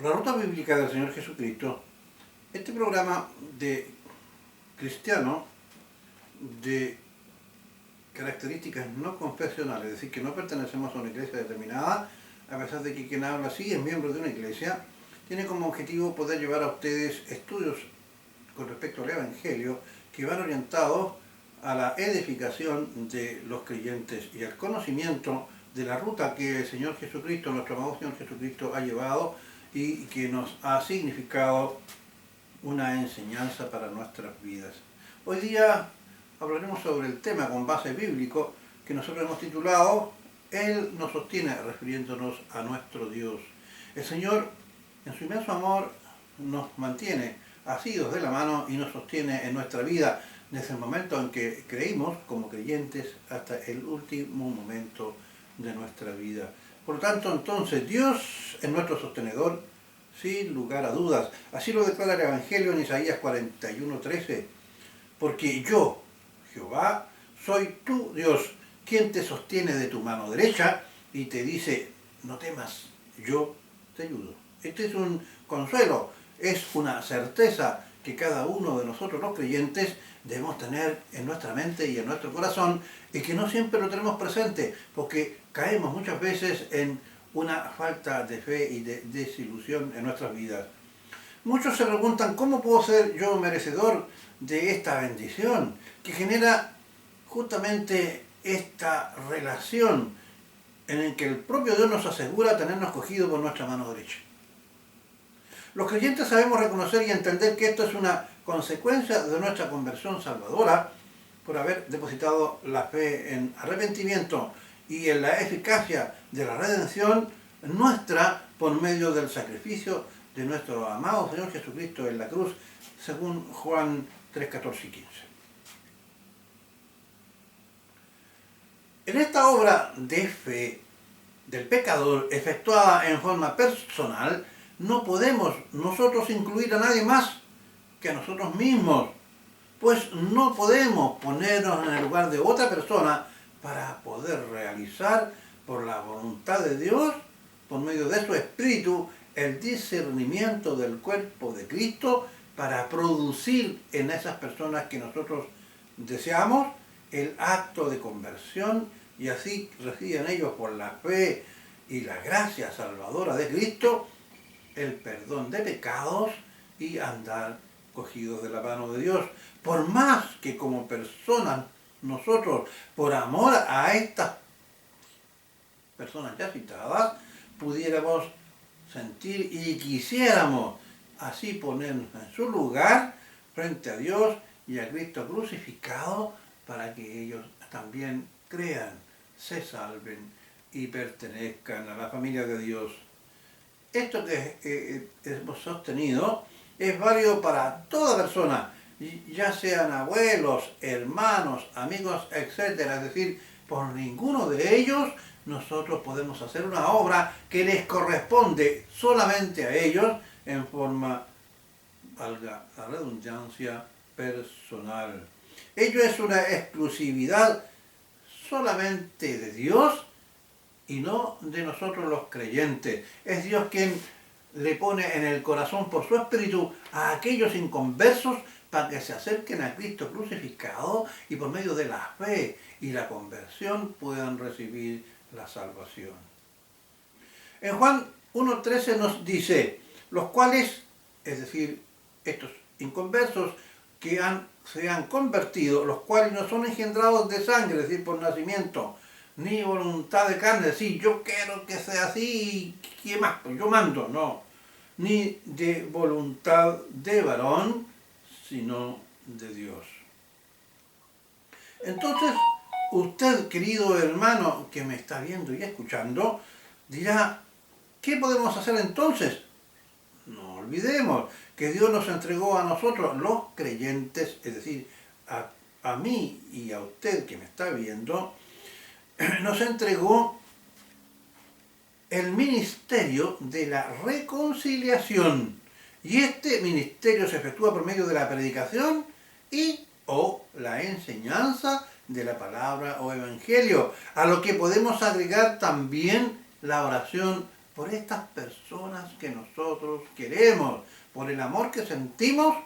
La ruta bíblica del Señor Jesucristo, este programa de cristiano de características no confesionales, es decir, que no pertenecemos a una iglesia determinada, a pesar de que quien habla así es miembro de una iglesia, tiene como objetivo poder llevar a ustedes estudios con respecto al Evangelio que van orientados a la edificación de los creyentes y al conocimiento de la ruta que el Señor Jesucristo, nuestro amado Señor Jesucristo, ha llevado y que nos ha significado una enseñanza para nuestras vidas. Hoy día hablaremos sobre el tema con base bíblico que nosotros hemos titulado Él nos sostiene, refiriéndonos a nuestro Dios. El Señor, en su inmenso amor, nos mantiene asidos de la mano y nos sostiene en nuestra vida desde el momento en que creímos como creyentes hasta el último momento de nuestra vida. Por lo tanto, entonces, Dios es nuestro sostenedor, sin lugar a dudas. Así lo declara el Evangelio en Isaías 41:13. Porque yo, Jehová, soy tu Dios, quien te sostiene de tu mano derecha y te dice, no temas, yo te ayudo. Este es un consuelo, es una certeza que cada uno de nosotros los creyentes debemos tener en nuestra mente y en nuestro corazón y que no siempre lo tenemos presente porque caemos muchas veces en una falta de fe y de desilusión en nuestras vidas. Muchos se preguntan, ¿cómo puedo ser yo merecedor de esta bendición que genera justamente esta relación en el que el propio Dios nos asegura tenernos cogido por nuestra mano derecha? Los creyentes sabemos reconocer y entender que esto es una consecuencia de nuestra conversión salvadora por haber depositado la fe en arrepentimiento y en la eficacia de la redención nuestra por medio del sacrificio de nuestro amado Señor Jesucristo en la cruz, según Juan 3:14 y 15. En esta obra de fe del pecador efectuada en forma personal, no podemos nosotros incluir a nadie más que a nosotros mismos, pues no podemos ponernos en el lugar de otra persona para poder realizar por la voluntad de Dios, por medio de su Espíritu, el discernimiento del cuerpo de Cristo para producir en esas personas que nosotros deseamos el acto de conversión y así reciben ellos por la fe y la gracia salvadora de Cristo el perdón de pecados y andar cogidos de la mano de Dios. Por más que como personas nosotros, por amor a estas personas ya citadas, pudiéramos sentir y quisiéramos así ponernos en su lugar frente a Dios y a Cristo crucificado para que ellos también crean, se salven y pertenezcan a la familia de Dios. Esto que hemos sostenido es válido para toda persona, ya sean abuelos, hermanos, amigos, etc. Es decir, por ninguno de ellos nosotros podemos hacer una obra que les corresponde solamente a ellos en forma, valga la redundancia, personal. Ello es una exclusividad solamente de Dios y no de nosotros los creyentes. Es Dios quien le pone en el corazón por su espíritu a aquellos inconversos para que se acerquen a Cristo crucificado y por medio de la fe y la conversión puedan recibir la salvación. En Juan 1:13 nos dice, los cuales, es decir, estos inconversos que se han convertido, los cuales no son engendrados de sangre, es decir, por nacimiento, ni voluntad de carne, es decir, yo quiero que sea así, ¿qué más? Pues yo mando, no. Ni de voluntad de varón, sino de Dios. Entonces, usted, querido hermano que me está viendo y escuchando, dirá, ¿qué podemos hacer entonces? No olvidemos que Dios nos entregó a nosotros, los creyentes, es decir, a mí y a usted que me está viendo, nos entregó el ministerio de la reconciliación. Y este ministerio se efectúa por medio de la predicación y o la enseñanza de la palabra o evangelio, a lo que podemos agregar también la oración por estas personas que nosotros queremos, por el amor que sentimos,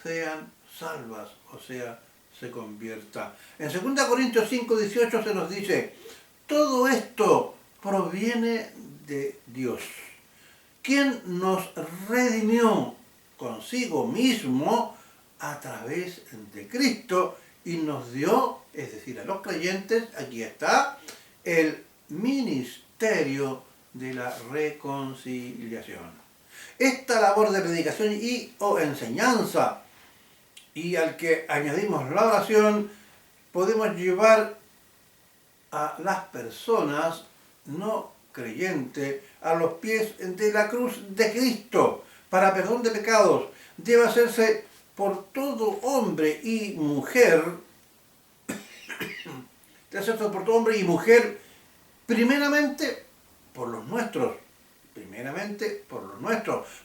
sean salvas, o sea, se convierta. En 2 Corintios 5:18 se nos dice, todo esto proviene de Dios, quien nos redimió consigo mismo a través de Cristo y nos dio, es decir, a los creyentes, aquí está, el ministerio de la reconciliación. Esta labor de predicación y o enseñanza, y al que añadimos la oración, podemos llevar a las personas no creyentes a los pies de la cruz de Cristo para perdón de pecados. Debe hacerse por todo hombre y mujer, debe hacerse por todo hombre y mujer, primeramente por los nuestros,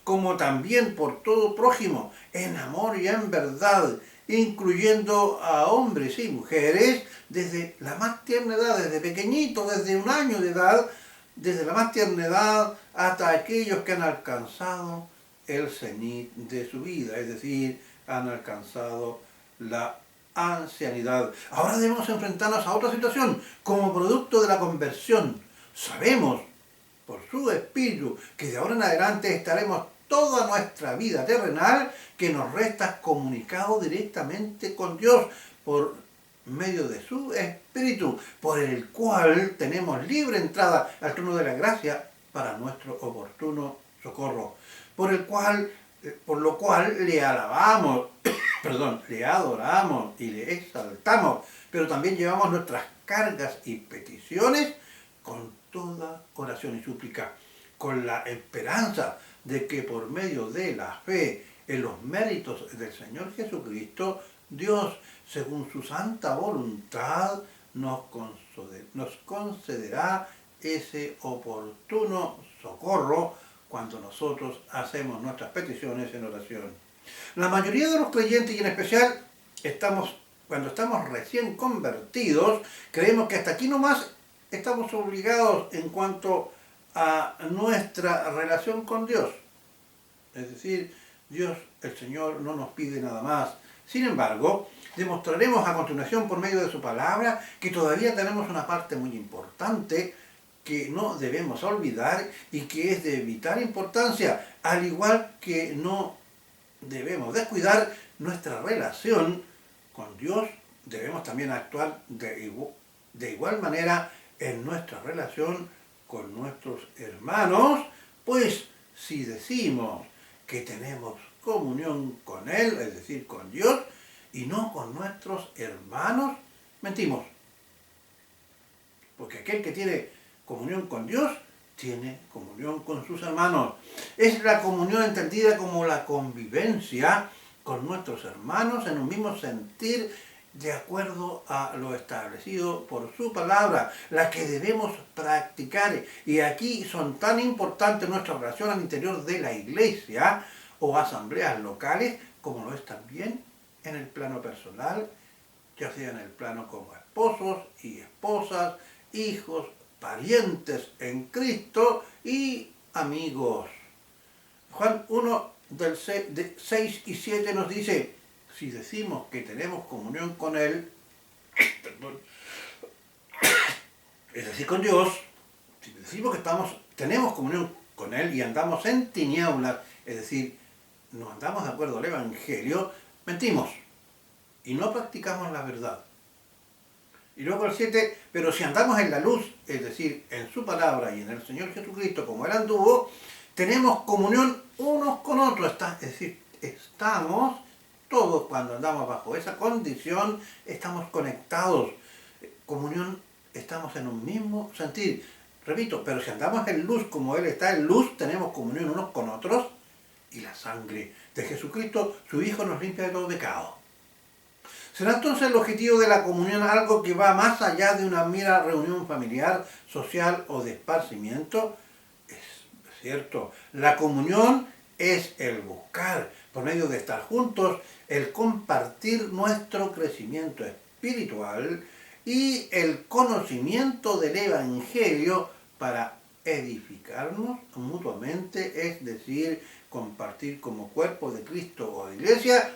como también por todo prójimo, en amor y en verdad, incluyendo a hombres y mujeres desde la más tierna edad, desde pequeñitos, desde 1 año de edad, desde la más tierna edad hasta aquellos que han alcanzado el cenit de su vida, es decir, han alcanzado la ancianidad. Ahora debemos enfrentarnos a otra situación, como producto de la conversión. Sabemos, por su Espíritu, que de ahora en adelante estaremos toda nuestra vida terrenal que nos resta comunicado directamente con Dios por medio de su Espíritu, por el cual tenemos libre entrada al trono de la gracia para nuestro oportuno socorro, por lo cual le alabamos, le adoramos y le exaltamos, pero también llevamos nuestras cargas y peticiones con toda oración y súplica, con la esperanza de que por medio de la fe en los méritos del Señor Jesucristo, Dios, según su santa voluntad, nos concederá ese oportuno socorro cuando nosotros hacemos nuestras peticiones en oración. La mayoría de los creyentes, y en especial cuando estamos recién convertidos, creemos que hasta aquí nomás estamos obligados en cuanto a nuestra relación con Dios. Es decir, Dios, el Señor, no nos pide nada más. Sin embargo, demostraremos a continuación por medio de su palabra que todavía tenemos una parte muy importante que no debemos olvidar y que es de vital importancia, al igual que no debemos descuidar nuestra relación con Dios, debemos también actuar de igual manera en nuestra relación con nuestros hermanos, pues si decimos que tenemos comunión con Él, es decir, con Dios, y no con nuestros hermanos, mentimos. Porque aquel que tiene comunión con Dios, tiene comunión con sus hermanos. Es la comunión entendida como la convivencia con nuestros hermanos en un mismo sentir, de acuerdo a lo establecido por su palabra, la que debemos practicar. Y aquí son tan importantes nuestras relaciones al interior de la iglesia o asambleas locales, como lo es también en el plano personal, ya sea en el plano como esposos y esposas, hijos, parientes en Cristo y amigos. Juan 1, del 6 y 7 nos dice, si decimos que tenemos comunión con Él, es decir, con Dios, si decimos que tenemos comunión con Él y andamos en tinieblas, es decir, no andamos de acuerdo al Evangelio, mentimos y no practicamos la verdad. Y luego el 7, pero si andamos en la luz, es decir, en su palabra y en el Señor Jesucristo como Él anduvo, tenemos comunión unos con otros, es decir, estamos todos cuando andamos bajo esa condición, estamos conectados, comunión, estamos en un mismo sentir. Repito, pero si andamos en luz como Él está en luz, tenemos comunión unos con otros y la sangre de Jesucristo, su Hijo, nos limpia de todo pecado. ¿Será entonces el objetivo de la comunión algo que va más allá de una mera reunión familiar, social o de esparcimiento? Es cierto, la comunión es el buscar, por medio de estar juntos, el compartir nuestro crecimiento espiritual y el conocimiento del Evangelio para edificarnos mutuamente, es decir, compartir como cuerpo de Cristo o de iglesia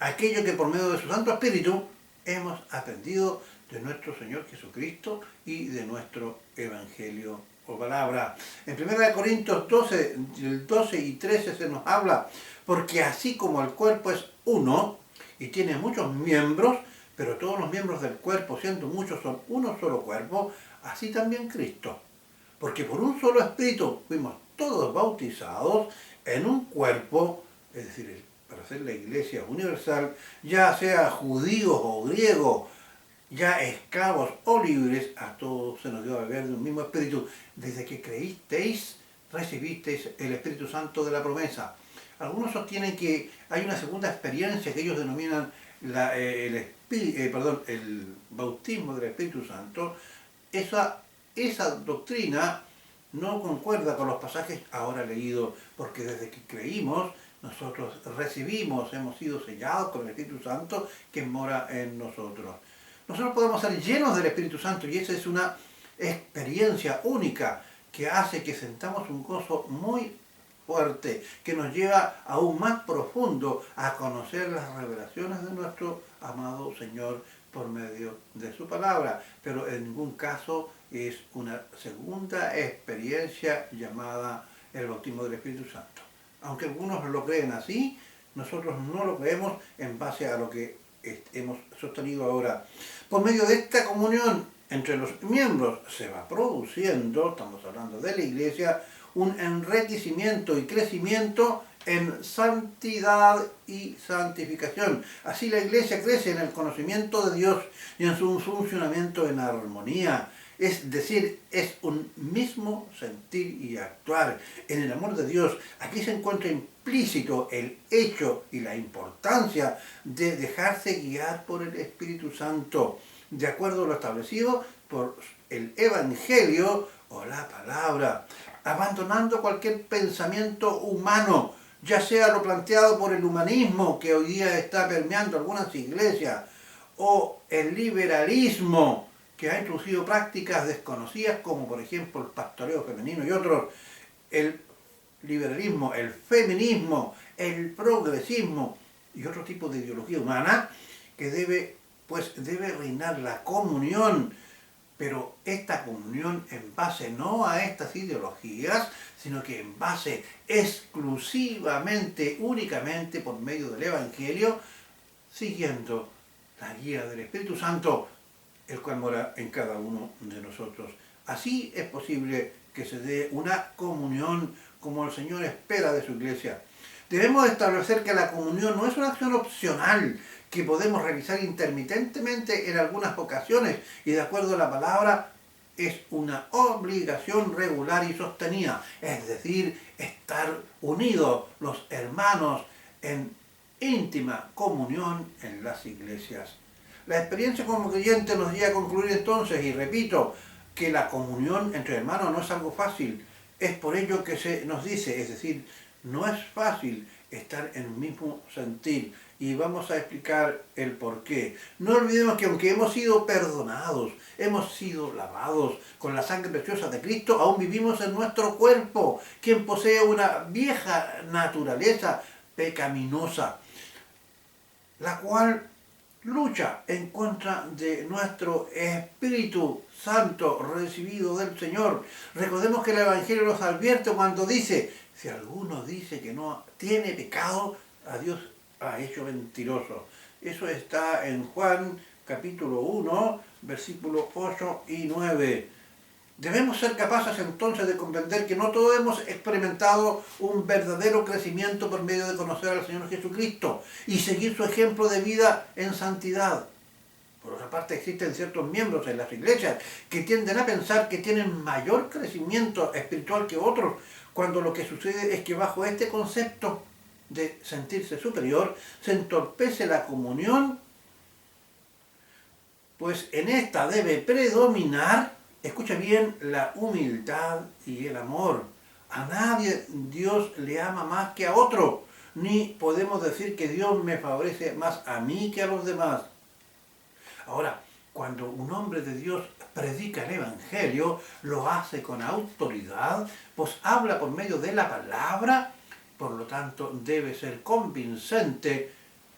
aquello que por medio de su Santo Espíritu hemos aprendido de nuestro Señor Jesucristo y de nuestro Evangelio o palabra. En 1 Corintios 12, del 12 y 13 se nos habla, porque así como el cuerpo es uno y tiene muchos miembros, pero todos los miembros del cuerpo, siendo muchos, son uno solo cuerpo, así también Cristo. Porque por un solo Espíritu fuimos todos bautizados en un cuerpo, es decir, para ser la iglesia universal, ya sea judíos o griegos, ya esclavos o libres, a todos se nos dio a beber de un mismo Espíritu. Desde que creísteis, recibisteis el Espíritu Santo de la promesa. Algunos sostienen que hay una segunda experiencia que ellos denominan el bautismo del Espíritu Santo. Esa doctrina no concuerda con los pasajes ahora leídos, porque desde que creímos, nosotros recibimos, hemos sido sellados con el Espíritu Santo que mora en nosotros. Nosotros podemos ser llenos del Espíritu Santo y esa es una experiencia única que hace que sentamos un gozo muy fuerte, que nos lleva aún más profundo a conocer las revelaciones de nuestro amado Señor por medio de su palabra, pero en ningún caso es una segunda experiencia llamada el bautismo del Espíritu Santo. Aunque algunos lo creen así, nosotros no lo creemos en base a lo que hemos sostenido ahora. Por medio de esta comunión entre los miembros se va produciendo, estamos hablando de la iglesia, un enriquecimiento y crecimiento en santidad y santificación. Así la iglesia crece en el conocimiento de Dios y en su funcionamiento en armonía. Es decir, es un mismo sentir y actuar en el amor de Dios. Aquí se encuentra implícito el hecho y la importancia de dejarse guiar por el Espíritu Santo, de acuerdo a lo establecido por el Evangelio o la palabra, abandonando cualquier pensamiento humano, ya sea lo planteado por el humanismo que hoy día está permeando algunas iglesias, o el liberalismo que ha introducido prácticas desconocidas como por ejemplo el pastoreo femenino y otros, el liberalismo, el feminismo, el progresismo y otro tipo de ideología humana que debe reinar la comunión, pero esta comunión en base no a estas ideologías, sino que en base exclusivamente, únicamente por medio del Evangelio, siguiendo la guía del Espíritu Santo, el cual mora en cada uno de nosotros. Así es posible que se dé una comunión como el Señor espera de su iglesia. Debemos establecer que la comunión no es una acción opcional que podemos realizar intermitentemente en algunas ocasiones y de acuerdo a la palabra es una obligación regular y sostenida, es decir, estar unidos los hermanos en íntima comunión en las iglesias. La experiencia como creyente nos lleva a concluir entonces, y repito, que la comunión entre hermanos no es algo fácil. Es por ello que se nos dice, es decir, no es fácil estar en el mismo sentir. Y vamos a explicar el porqué. No olvidemos que aunque hemos sido perdonados, hemos sido lavados con la sangre preciosa de Cristo, aún vivimos en nuestro cuerpo, quien posee una vieja naturaleza pecaminosa, la cual lucha en contra de nuestro Espíritu Santo recibido del Señor. Recordemos que el Evangelio nos advierte cuando dice, si alguno dice que no tiene pecado, a Dios ha hecho mentiroso. Eso está en Juan capítulo 1, versículos 8 y 9. Debemos ser capaces entonces de comprender que no todos hemos experimentado un verdadero crecimiento por medio de conocer al Señor Jesucristo y seguir su ejemplo de vida en santidad. Por otra parte, existen ciertos miembros en las iglesias que tienden a pensar que tienen mayor crecimiento espiritual que otros, cuando lo que sucede es que bajo este concepto de sentirse superior se entorpece la comunión, pues en esta debe predominar, escucha bien, la humildad y el amor. A nadie Dios le ama más que a otro, ni podemos decir que Dios me favorece más a mí que a los demás. Ahora, cuando un hombre de Dios predica el Evangelio, lo hace con autoridad, pues habla por medio de la palabra, por lo tanto debe ser convincente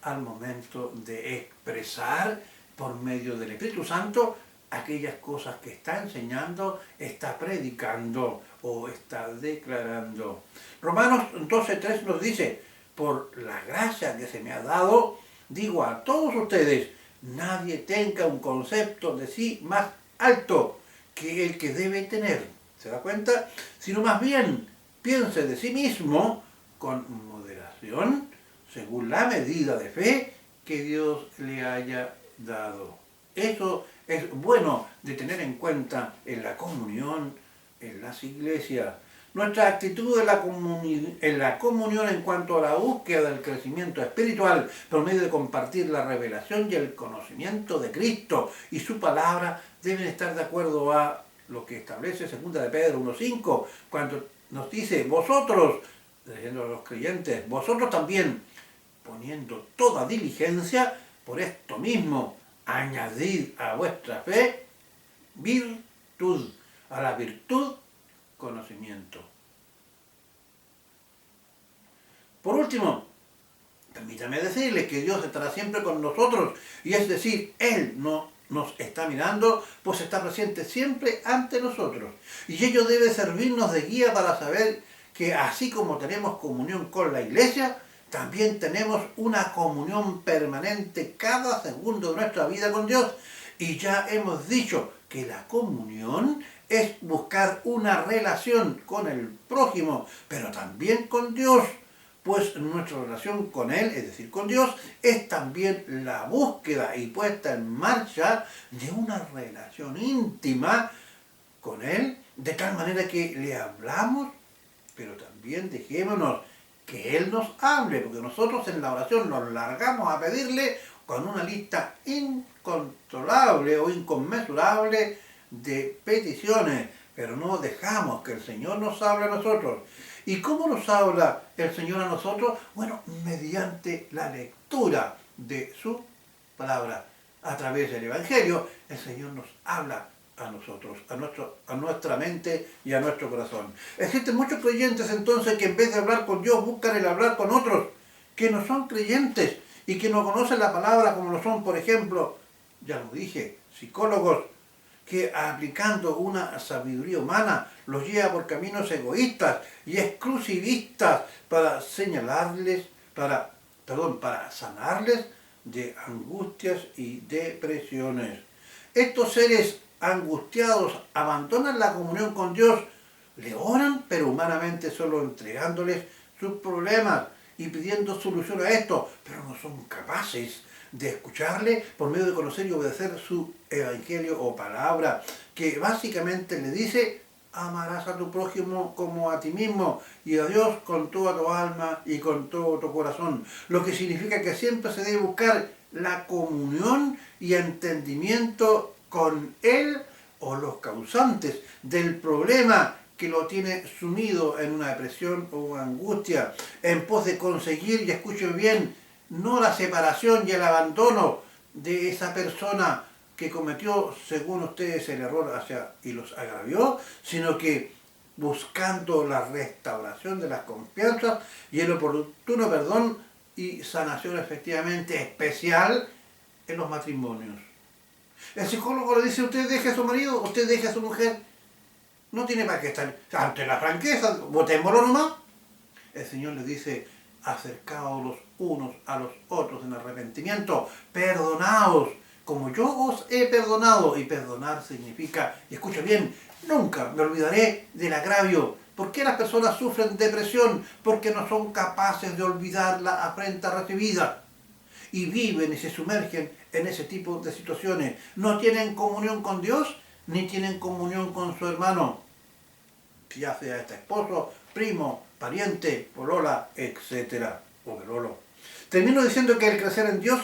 al momento de expresar por medio del Espíritu Santo aquellas cosas que está enseñando, está predicando o está declarando. Romanos 12:3 nos dice: por la gracia que se me ha dado, digo a todos ustedes, nadie tenga un concepto de sí más alto que el que debe tener. ¿Se da cuenta? Sino más bien piense de sí mismo con moderación, según la medida de fe que Dios le haya dado. Eso es bueno de tener en cuenta en la comunión, en las iglesias. Nuestra actitud en la comunión en cuanto a la búsqueda del crecimiento espiritual por medio de compartir la revelación y el conocimiento de Cristo y su palabra deben estar de acuerdo a lo que establece 2 de Pedro 1:5, cuando nos dice: vosotros, diciendo a los creyentes, vosotros también, poniendo toda diligencia, por esto mismo, añadid a vuestra fe virtud, a la virtud conocimiento. Por último, permítame decirles que Dios estará siempre con nosotros, y es decir, Él no nos está mirando, pues está presente siempre ante nosotros. Y ello debe servirnos de guía para saber que así como tenemos comunión con la Iglesia, también tenemos una comunión permanente cada segundo de nuestra vida con Dios. Y ya hemos dicho que la comunión es buscar una relación con el prójimo, pero también con Dios, pues nuestra relación con Él, es decir, con Dios, es también la búsqueda y puesta en marcha de una relación íntima con Él, de tal manera que le hablamos, pero también dejémonos que Él nos hable, porque nosotros en la oración nos largamos a pedirle con una lista incontrolable o inconmensurable de peticiones, pero no dejamos que el Señor nos hable a nosotros. ¿Y cómo nos habla el Señor a nosotros? Bueno, mediante la lectura de su palabra. A través del Evangelio, el Señor nos habla a nosotros, a nuestra mente y a nuestro corazón. Existen muchos creyentes entonces que en vez de hablar con Dios buscan el hablar con otros que no son creyentes y que no conocen la palabra, como lo son, por ejemplo, ya lo dije, psicólogos, que aplicando una sabiduría humana los lleva por caminos egoístas y exclusivistas para para sanarles de angustias y depresiones. Estos seres angustiados abandonan la comunión con Dios, le oran, pero humanamente solo entregándoles sus problemas y pidiendo solución a esto, pero no son capaces de escucharle por medio de conocer y obedecer su evangelio o palabra, que básicamente le dice: amarás a tu prójimo como a ti mismo y a Dios con toda tu alma y con todo tu corazón, lo que significa que siempre se debe buscar la comunión y entendimiento con Él o los causantes del problema que lo tiene sumido en una depresión o una angustia, en pos de conseguir, y escuchen bien, no la separación y el abandono de esa persona que cometió, según ustedes, el error y los agravió, sino que buscando la restauración de las confianzas y el oportuno perdón y sanación efectivamente especial en los matrimonios. El psicólogo le dice: usted deje a su marido, usted deje a su mujer, no tiene para qué estar ante la franqueza, votémoslo nomás. El Señor le dice: acercaos los unos a los otros en arrepentimiento, perdonaos como yo os he perdonado. Y perdonar significa, y escucha bien, nunca me olvidaré del agravio. ¿Por qué las personas sufren depresión? Porque no son capaces de olvidar la afrenta recibida y viven y se sumergen en ese tipo de situaciones. No tienen comunión con Dios ni tienen comunión con su hermano, ya sea este esposo, primo, pariente, polola, etcétera, o belolo. Termino diciendo que el crecer en Dios,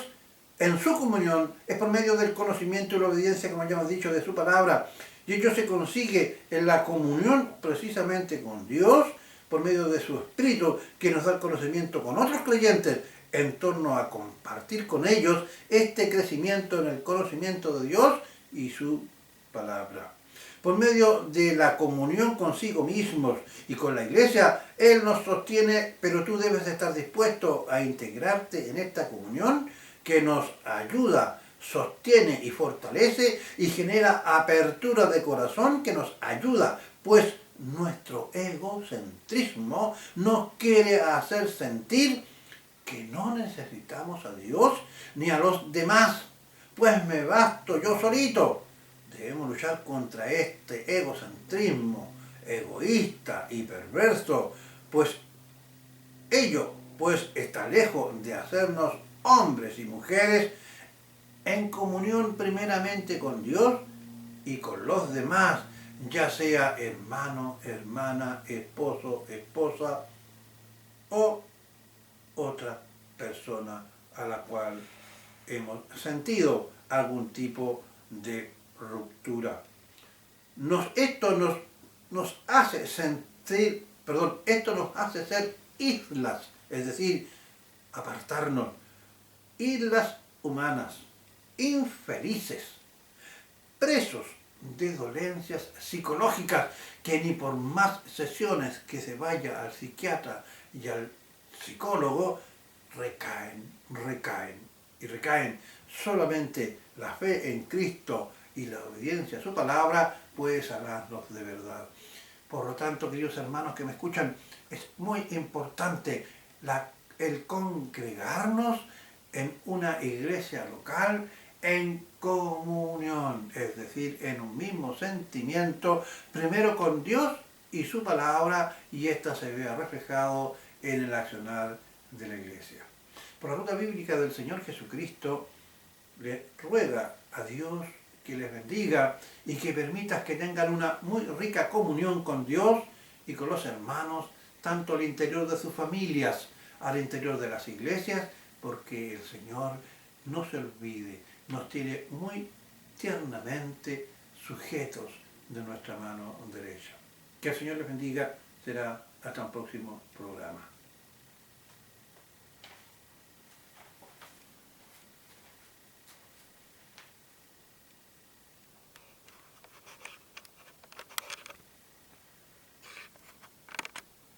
en su comunión, es por medio del conocimiento y la obediencia, como ya hemos dicho, de su palabra. Y ello se consigue en la comunión precisamente con Dios, por medio de su Espíritu, que nos da el conocimiento con otros creyentes en torno a compartir con ellos este crecimiento en el conocimiento de Dios y su palabra. Por medio de la comunión consigo mismos y con la iglesia, Él nos sostiene, pero tú debes de estar dispuesto a integrarte en esta comunión que nos ayuda, sostiene y fortalece y genera apertura de corazón que nos ayuda, pues nuestro egocentrismo nos quiere hacer sentir que no necesitamos a Dios ni a los demás, pues me basto yo solito. Debemos luchar contra este egocentrismo egoísta y perverso, pues está lejos de hacernos hombres y mujeres en comunión primeramente con Dios y con los demás, ya sea hermano, hermana, esposo, esposa o otra persona a la cual hemos sentido algún tipo de ruptura. Esto nos hace ser islas, es decir, apartarnos, islas humanas, infelices, presos de dolencias psicológicas que ni por más sesiones que se vaya al psiquiatra y al psicólogo recaen. Solamente la fe en Cristo y la obediencia a su palabra puede sanarnos de verdad. Por lo tanto, queridos hermanos que me escuchan, es muy importante el congregarnos en una iglesia local en comunión, es decir, en un mismo sentimiento, primero con Dios y su palabra, y ésta se vea reflejado en el accionar de la iglesia. Por la ruta bíblica del Señor Jesucristo, le ruega a Dios que les bendiga y que permitas que tengan una muy rica comunión con Dios y con los hermanos, tanto al interior de sus familias, al interior de las iglesias, porque el Señor, no se olvide, nos tiene muy tiernamente sujetos de nuestra mano derecha. Que el Señor les bendiga. Será hasta un próximo programa.